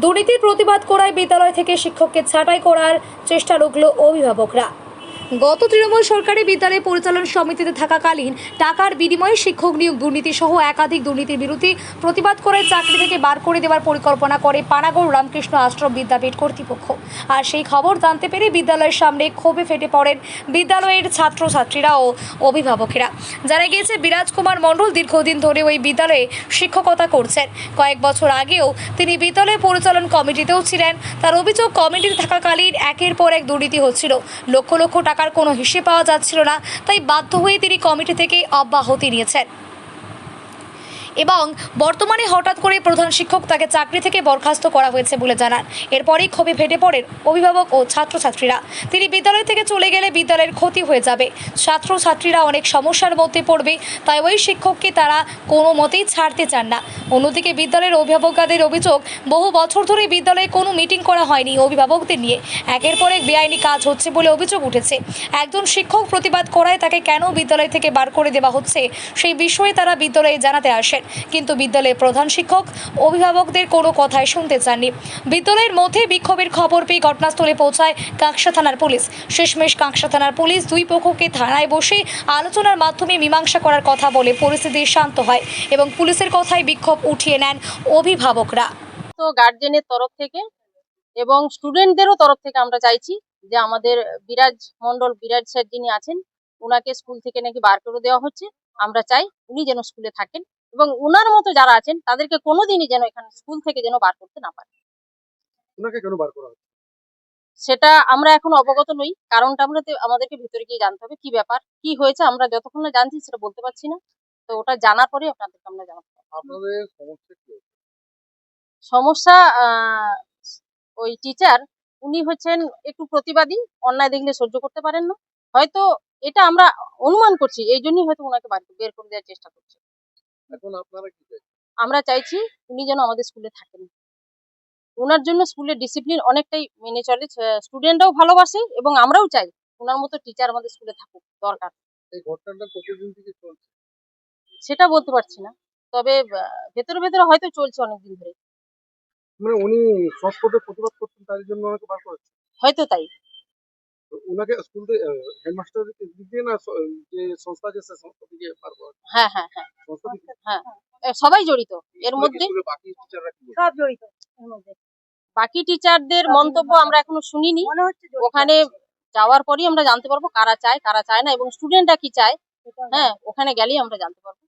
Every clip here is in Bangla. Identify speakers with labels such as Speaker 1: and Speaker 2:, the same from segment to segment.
Speaker 1: দুর্নীতির প্রতিবাদ করায় বিদ্যালয় থেকে শিক্ষককে ছাঁটাই করার চেষ্টা রুখল অভিভাবকরা। গত তৃণমূল সরকারি বিদ্যালয় পরিচালন সমিতিতে থাকাকালীন টাকার বিনিময়ে শিক্ষক নিয়োগ দুর্নীতি সহ একাধিক দুর্নীতির বিরুদ্ধে প্রতিবাদ করে চাকরি থেকে বার করে দেওয়ার পরিকল্পনা করে পানাগড় রামকৃষ্ণ আশ্রম বিদ্যাপীঠ কর্তৃপক্ষ। আর সেই খবর জানতে পেরে বিদ্যালয়ের সামনে ক্ষোভে ফেটে পড়েন বিদ্যালয়ের ছাত্রছাত্রীরা ও অভিভাবকেরা। জানা গিয়েছে, বিরাজ কুমার মণ্ডল দীর্ঘদিন ধরে ওই বিদ্যালয়ে শিক্ষকতা করছেন। কয়েক বছর আগেও তিনি বিদ্যালয় পরিচালন কমিটিতেও ছিলেন। তার অভিযোগ, কমিটিতে থাকাকালীন একের পর এক দুর্নীতি হচ্ছিল, লক্ষ লক্ষ টাকার কোনো হিসেব পাওয়া যাচ্ছিল না। তাই বাধ্য হয়ে তিনি কমিটি থেকে অব্যাহতি নিয়েছেন এবং বর্তমানে হঠাৎ করে প্রধান শিক্ষক তাকে চাকরি থেকে বরখাস্ত করা হয়েছে বলে জানান। এরপরই ক্ষোভে ফেটে পড়েন অভিভাবক ও ছাত্রছাত্রীরা। তিনি বিদ্যালয় থেকে চলে গেলে বিদ্যালয়ের ক্ষতি হয়ে যাবে, ছাত্রছাত্রীরা অনেক সমস্যার মধ্যে পড়বে, তাই ওই শিক্ষককে তারা কোনো মতেই ছাড়তে চান না। অন্যদিকে বিদ্যালয়ের অভিভাবকদের অভিযোগ, বহু বছর ধরে বিদ্যালয়ে কোনো মিটিং করা হয়নি অভিভাবকদের নিয়ে, একের পর এক বেআইনি কাজ হচ্ছে বলে অভিযোগ উঠেছে। একজন শিক্ষক প্রতিবাদ করায় তাকে কেন বিদ্যালয় থেকে বার করে দেওয়া হচ্ছে সেই বিষয়ে তারা বিদ্যালয়ে জানাতে আসেন, কিন্তু বিদ্যালয়ের প্রধান শিক্ষক অভিভাবকদের কোনো কথাই শুনতে চাননি। বিদ্যালয়ের মধ্যে বিক্ষোভের খবর পেয়ে ঘটনাস্থলে পৌঁছায় কাঁকসা থানার পুলিশ। শেষমেশ কাঁকসা থানার পুলিশ দুই পক্ষকে থানায় বসে আলোচনার মাধ্যমে মীমাংসা করার কথা বলে পরিস্থিতি শান্ত হয় এবং পুলিশের কথায় বিক্ষোভ উঠিয়ে নেন অভিভাবকরা।
Speaker 2: তো গার্জেনের তরফ থেকে এবং স্টুডেন্টদেরও তরফ থেকে আমরা চাইছি যে আমাদের বিরাজ স্যার যিনি আছেন, উনাকে স্কুল থেকে নাকি বার করে দেওয়া হচ্ছে। আমরা চাই উনি যেন স্কুলে থাকেন এবং উনার মতো যারা আছেন তাদেরকে কোনোদিনই যেন এখানে স্কুল থেকে যেন বার করতে না পারে।
Speaker 3: ওনাকে কেন বার করা হচ্ছে
Speaker 2: সেটা আমরা এখন অবগত নই, কারণটা আমাদেরকে ভিতরে গিয়ে জানতে হবে কি ব্যাপার, কি হয়েছে। আমরা যতক্ষণ না জানছি সেটা বলতে পারছি না, তো ওটা জানার পরে আপনাদেরকে আমরা জানাবো।
Speaker 3: আপনাদের সমস্যা কি হচ্ছে?
Speaker 2: সমস্যা ওই টিচার উনি হচ্ছেন একটু প্রতিবাদী, অন্যায় দেখলে সহ্য করতে পারেন না। হয়তো এটা আমরা অনুমান করছি, এই জন্যই হয়তো ওনাকে বের করে দেওয়ার চেষ্টা করছে।
Speaker 3: এখন আপনারা কি চাইছেন?
Speaker 2: আমরা চাইছি উনি যেন আমাদের স্কুলে থাকেন। ওনার জন্য স্কুলের ডিসিপ্লিন অনেকটাই মেনে চলে, স্টুডেন্টরাও ভালোবাসে এবং আমরাও চাই ওনার মতো টিচার আমাদের স্কুলে থাকুক, দরকার।
Speaker 3: এই ঘটনাটা কতদিন থেকে চলছে?
Speaker 2: সেটা বলতে পারছি না, তবে ভেতরে ভেতরে হয়তো চলছে অনেকদিন ধরে,
Speaker 3: মানে উনি সৎপথে প্রতিবাদ করতেন, তার জন্য ওনাকে বার করেছে।
Speaker 2: হয়তো তাই।
Speaker 3: তো ওনাকে স্কুল থেকে হেডমাস্টারের দিক দিয়ে না যে সংস্থা আছে সে সংস্থা থেকে বার করা হচ্ছে?
Speaker 2: হ্যাঁ হ্যাঁ হ্যাঁ
Speaker 3: সংস্থা থেকে?
Speaker 2: হ্যাঁ, সবাই জড়িত এর মধ্যে,
Speaker 3: স্কুলে বাকি টিচাররা কি বলছে?
Speaker 2: সব জড়িত এর মধ্যে। বাকি টিচারদের মন্তব্য আমরা এখনো শুনিনি, ওখানে যাওয়ার পরই আমরা জানতে পারবো কারা চায় কারা চায় না এবং স্টুডেন্টরা কি চায়। হ্যাঁ, ওখানে গেলেই আমরা জানতে পারবো।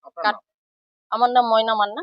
Speaker 3: আপনার নাম?
Speaker 2: আমার নাম ময়না মান্না।